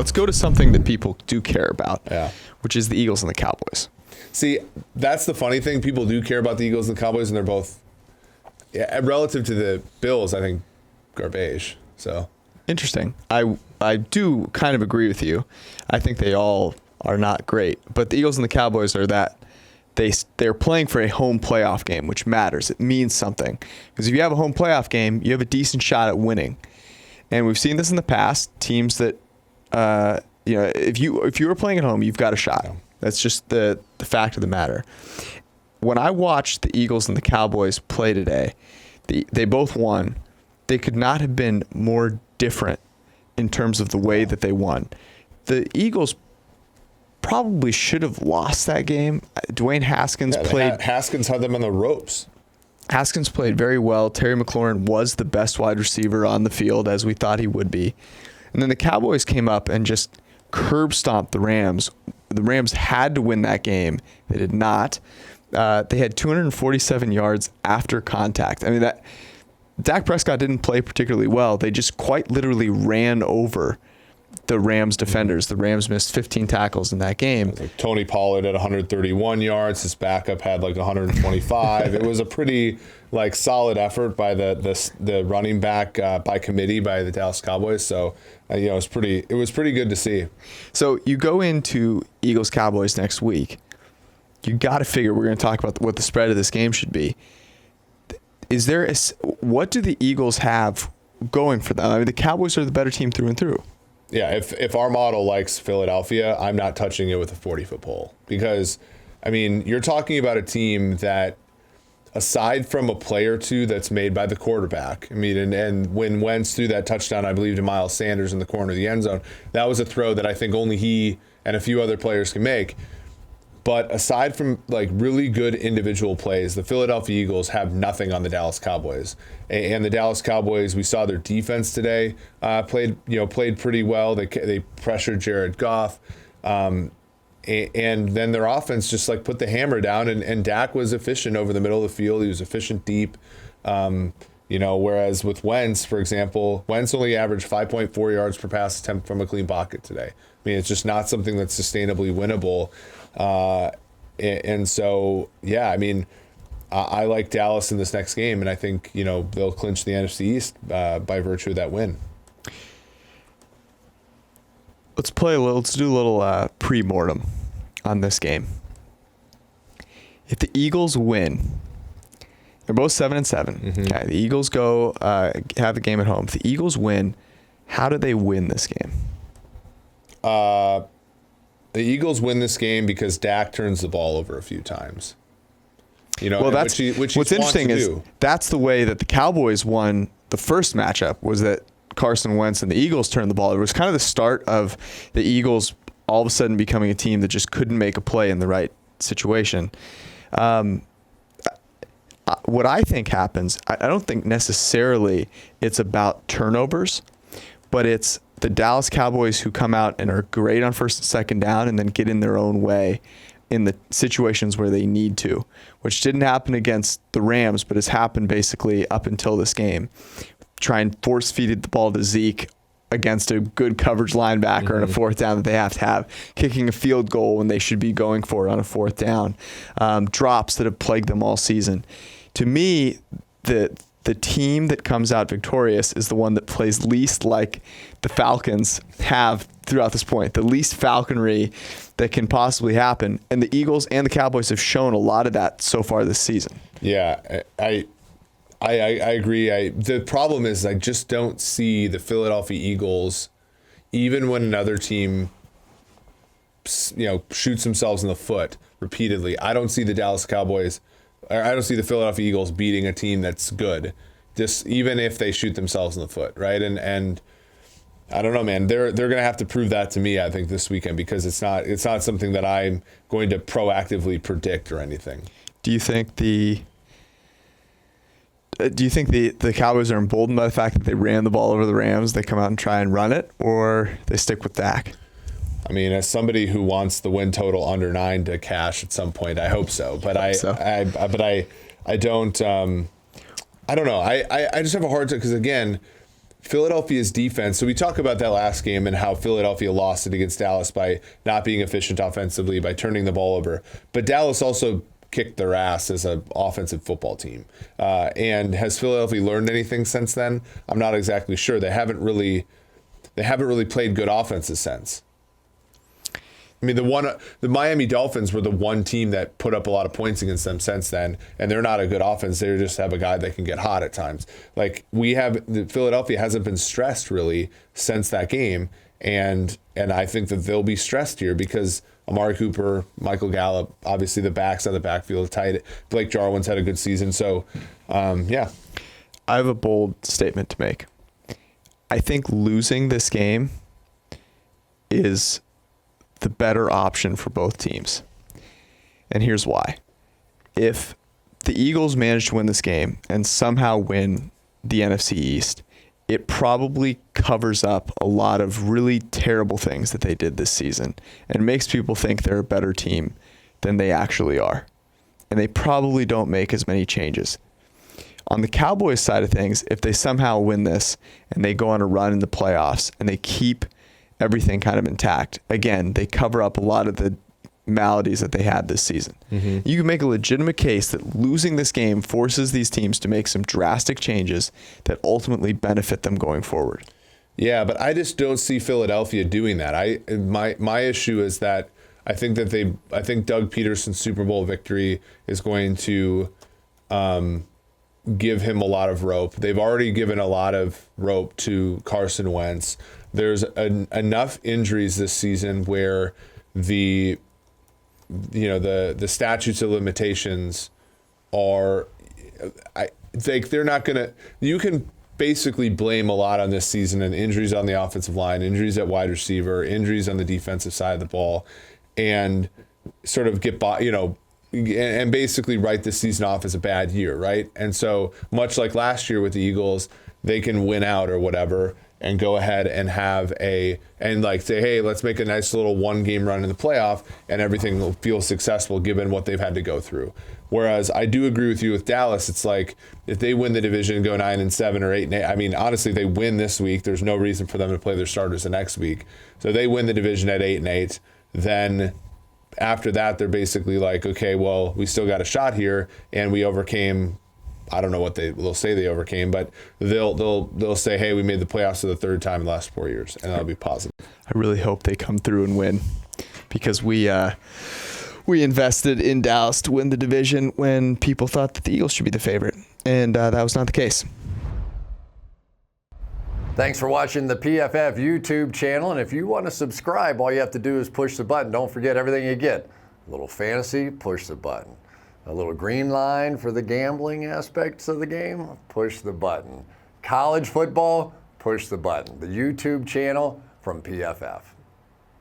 Let's go to something that people do care about, Yeah. which is the Eagles and the Cowboys. See, that's the funny thing. People do care about the Eagles and the Cowboys, and they're both, relative to the Bills, I think, garbage. So Interesting. I do kind of agree with you. I think they all are not great, but the Eagles and the Cowboys are that they're playing for a home playoff game, which matters. It means something, because if you have a home playoff game, you have a decent shot at winning. And we've seen this in the past. Teams that, if you were playing at home, you've got a shot. That's just the fact of the matter. When I watched the Eagles and the Cowboys play today, they both won. They could not have been more different in terms of the way that they won. The Eagles probably should have lost that game. Dwayne Haskins played. Haskins had them on the ropes. Haskins played very well. Terry McLaurin was the best wide receiver on the field, as we thought he would be. And then the Cowboys came up and just curb stomped the Rams. The Rams had to win that game. They did not. They had 247 yards after contact. I mean, Dak Prescott didn't play particularly well. They just quite literally ran over the Rams defenders. The Rams missed 15 tackles in that game. Like Tony Pollard at 131 yards. His backup had like 125. It was a pretty solid effort by the running back by committee by the Dallas Cowboys. So it was pretty good to see. So you go into Eagles Cowboys next week. You got to figure we're going to talk about what the spread of this game should be. What do the Eagles have going for them? I mean, the Cowboys are the better team through and through. Yeah, if our model likes Philadelphia, I'm not touching it with a 40-foot pole, because, I mean, you're talking about a team that, aside from a play or two that's made by the quarterback, I mean, and when Wentz threw that touchdown, I believe, to Miles Sanders in the corner of the end zone, that was a throw that I think only he and a few other players can make. But aside from really good individual plays, the Philadelphia Eagles have nothing on the Dallas Cowboys. And the Dallas Cowboys, we saw their defense today played pretty well. They pressured Jared Goff, and then their offense just put the hammer down. And Dak was efficient over the middle of the field. He was efficient deep. Whereas with Wentz, for example, Wentz only averaged 5.4 yards per pass attempt from a clean pocket today. I mean, it's just not something that's sustainably winnable. And so, yeah, I mean, I like Dallas in this next game, and I think, they'll clinch the NFC East by virtue of that win. Let's do a little pre-mortem on this game. If the Eagles win, they're both 7-7. Mm-hmm. Okay, the Eagles go have a game at home. If the Eagles win, how do they win this game? The Eagles win this game because Dak turns the ball over a few times. Well, that's what's interesting is that's the way that the Cowboys won the first matchup, was that Carson Wentz and the Eagles turned the ball over. It was kind of the start of the Eagles all of a sudden becoming a team that just couldn't make a play in the right situation. What I think happens, I don't think necessarily it's about turnovers, but it's the Dallas Cowboys who come out and are great on first and second down and then get in their own way in the situations where they need to, which didn't happen against the Rams, but has happened basically up until this game. Try and force feed the ball to Zeke against a good coverage linebacker on a fourth down that they have to have, kicking a field goal when they should be going for it on a fourth down, drops that have plagued them all season. To me, the team that comes out victorious is the one that plays least like the Falcons have throughout this point, the least falconry that can possibly happen. And the Eagles and the Cowboys have shown a lot of that so far this season. Yeah, I agree. The problem is I just don't see the Philadelphia Eagles, even when another team shoots themselves in the foot repeatedly. I don't see the Dallas Cowboys, I don't see the Philadelphia Eagles beating a team that's good, just even if they shoot themselves in the foot, right? And I don't know, man. They're going to have to prove that to me, I think, this weekend, because it's not something that I'm going to proactively predict or anything. Do you think the Cowboys are emboldened by the fact that they ran the ball over the Rams? They come out and try and run it, or they stick with Dak? I mean, as somebody who wants the win total under 9 to cash at some point, I hope so. But I don't. I don't know. I just have a hard time, because again, Philadelphia's defense, so we talk about that last game and how Philadelphia lost it against Dallas by not being efficient offensively, by turning the ball over. But Dallas also kicked their ass as an offensive football team. And has Philadelphia learned anything since then? I'm not exactly sure. They haven't really played good offenses since. I mean, the Miami Dolphins were the one team that put up a lot of points against them since then, and they're not a good offense. They just have a guy that can get hot at times. Like Philadelphia hasn't been stressed really since that game, and I think that they'll be stressed here because Amari Cooper, Michael Gallup, obviously the backs on the backfield tight. Blake Jarwin's had a good season, so yeah. I have a bold statement to make. I think losing this game is the better option for both teams. And here's why. If the Eagles manage to win this game and somehow win the NFC East, it probably covers up a lot of really terrible things that they did this season and makes people think they're a better team than they actually are. And they probably don't make as many changes. On the Cowboys side of things, if they somehow win this and they go on a run in the playoffs and they keep everything kind of intact, again, they cover up a lot of the maladies that they had this season. Mm-hmm. You can make a legitimate case that losing this game forces these teams to make some drastic changes that ultimately benefit them going forward. Yeah, but I just don't see Philadelphia doing that. My issue is that I think Doug Peterson's Super Bowl victory is going to give him a lot of rope. They've already given a lot of rope to Carson Wentz. There's enough injuries this season where the statutes of limitations are, they're not gonna. You can basically blame a lot on this season and injuries on the offensive line, injuries at wide receiver, injuries on the defensive side of the ball, and sort of get by, and basically write this season off as a bad year, right? And so much like last year with the Eagles, they can win out or whatever and go ahead and say, hey, let's make a nice little one-game run in the playoff and everything will feel successful given what they've had to go through. Whereas I do agree with you with Dallas. It's like if they win the division and go 9-7 or 8-8, I mean, honestly, they win this week. There's no reason for them to play their starters the next week. So they win the division at 8-8, then after that, they're basically like, okay, well, we still got a shot here, and we overcame. I don't know what they'll say they overcame, but they'll say, hey, we made the playoffs for the third time in the last 4 years, and that'll be positive. I really hope they come through and win, because we invested in Dallas to win the division when people thought that the Eagles should be the favorite, and that was not the case. Thanks for watching the PFF YouTube channel. And if you want to subscribe, all you have to do is push the button. Don't forget everything you get. A little fantasy, push the button. A little green line for the gambling aspects of the game, push the button. College football, push the button. The YouTube channel from PFF.